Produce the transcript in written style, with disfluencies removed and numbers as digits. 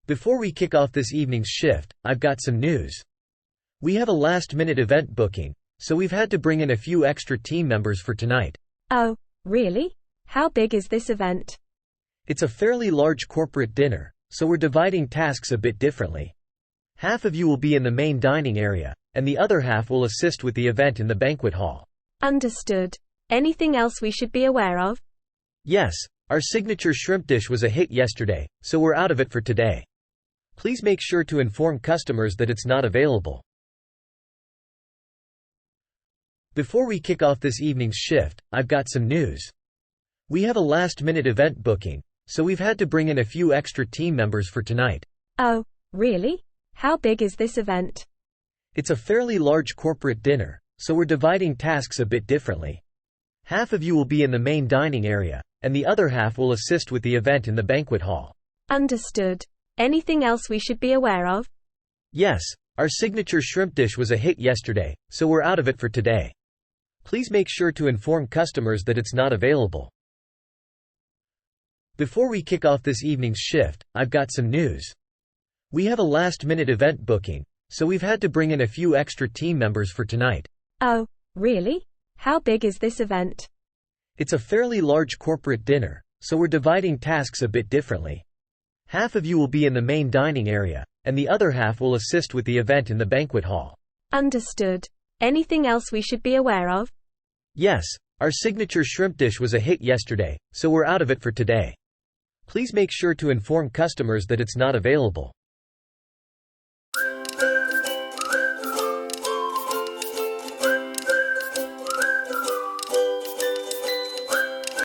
Before we kick off this evening's shift, I've got some news. We have a last-minute event booking, so we've had to bring in a few extra team members for tonight. Oh, really? How big is this event? It's a fairly large corporate dinner, so we're dividing tasks a bit differently. Half of you will be in the main dining area, and the other half will assist with the event in the banquet hall. Understood. Anything else we should be aware of? Yes, our signature shrimp dish was a hit yesterday, so we're out of it for today. Please make sure to inform customers that it's not available. Before we kick off this evening's shift, I've got some news. We have a last-minute event booking, so we've had to bring in a few extra team members for tonight. Oh, really? How big is this event? It's a fairly large corporate dinner, so we're dividing tasks a bit differently. Half of you will be in the main dining area, and the other half will assist with the event in the banquet hall. Understood. Anything else we should be aware of? Yes, our signature shrimp dish was a hit yesterday, so we're out of it for today. Please make sure to inform customers that it's not available. Before we kick off this evening's shift, I've got some news. We have a last-minute event booking, so we've had to bring in a few extra team members for tonight. Oh, really? How big is this event? It's a fairly large corporate dinner, so we're dividing tasks a bit differently. Half of you will be in the main dining area, and the other half will assist with the event in the banquet hall. Understood. Anything else we should be aware of? Yes, our signature shrimp dish was a hit yesterday, so we're out of it for today. Please make sure to inform customers that it's not available.